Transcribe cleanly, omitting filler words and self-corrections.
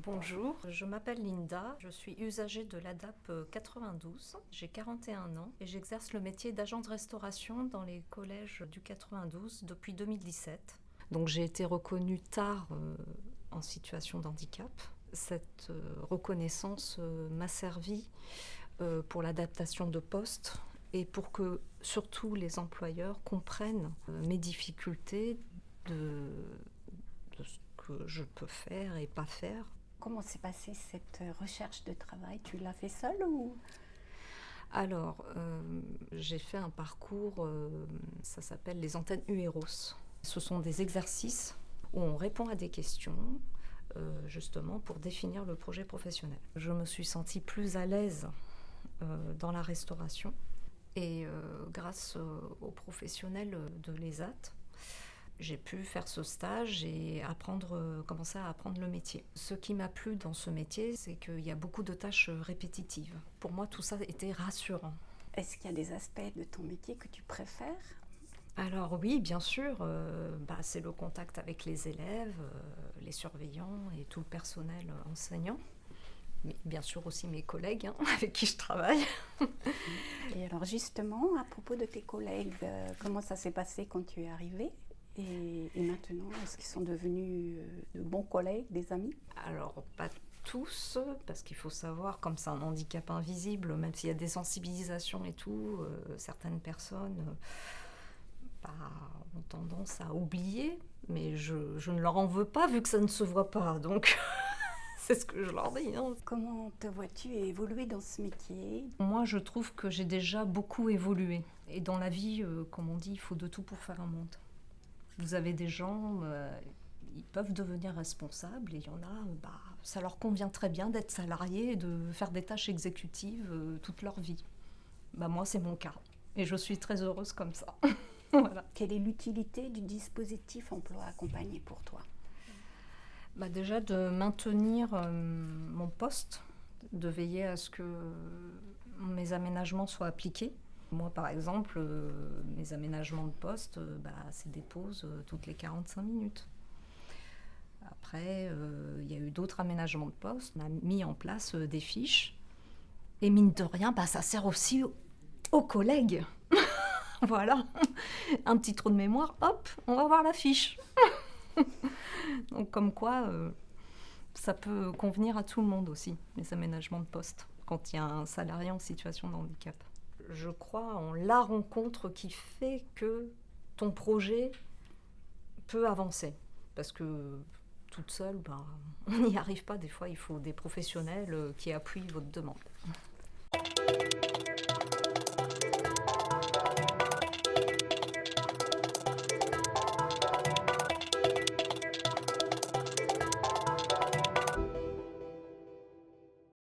Bonjour, je m'appelle Linda, je suis usagère de l'ADAP 92, j'ai 41 ans et j'exerce le métier d'agent de restauration dans les collèges du 92 depuis 2017. Donc j'ai été reconnue tard en situation de handicap. Cette reconnaissance m'a servi pour l'adaptation de poste et pour que surtout les employeurs comprennent mes difficultés de ce que je peux faire et pas faire. Comment s'est passée cette recherche de travail? Tu l'as fait seule ou? Alors, j'ai fait un parcours, ça s'appelle les antennes UEROS. Ce sont des exercices où on répond à des questions, justement pour définir le projet professionnel. Je me suis sentie plus à l'aise dans la restauration et grâce aux professionnels de l'ESAT, j'ai pu faire ce stage et commencer à apprendre le métier. Ce qui m'a plu dans ce métier, c'est qu'il y a beaucoup de tâches répétitives. Pour moi, tout ça était rassurant. Est-ce qu'il y a des aspects de ton métier que tu préfères? Alors oui, bien sûr, c'est le contact avec les élèves, les surveillants et tout le personnel enseignant. Mais bien sûr aussi mes collègues avec qui je travaille. Et alors justement, à propos de tes collègues, comment ça s'est passé quand tu es arrivée? Et maintenant, est-ce qu'ils sont devenus de bons collègues, des amis? Alors, pas tous, parce qu'il faut savoir, comme c'est un handicap invisible, même s'il y a des sensibilisations et tout, certaines personnes ont tendance à oublier, mais je ne leur en veux pas vu que ça ne se voit pas, donc c'est ce que je leur dis. Comment te vois-tu évoluer dans ce métier? Moi, je trouve que j'ai déjà beaucoup évolué. Et dans la vie, comme on dit, il faut de tout pour faire un monde. Vous avez des gens, ils peuvent devenir responsables et il y en a, ça leur convient très bien d'être salariés et de faire des tâches exécutives toute leur vie. Moi, c'est mon cas et je suis très heureuse comme ça. Voilà. Quelle est l'utilité du dispositif emploi accompagné pour toi? Déjà de maintenir mon poste, de veiller à ce que mes aménagements soient appliqués. Moi, par exemple, mes aménagements de poste, c'est des pauses toutes les 45 minutes. Après, il y a eu d'autres aménagements de poste. On a mis en place des fiches. Et mine de rien, ça sert aussi aux collègues. Voilà. Un petit trou de mémoire, hop, on va voir la fiche. Donc comme quoi, ça peut convenir à tout le monde aussi, les aménagements de poste, quand il y a un salarié en situation de handicap. Je crois en la rencontre qui fait que ton projet peut avancer. Parce que toute seule, on n'y arrive pas. Des fois, il faut des professionnels qui appuient votre demande.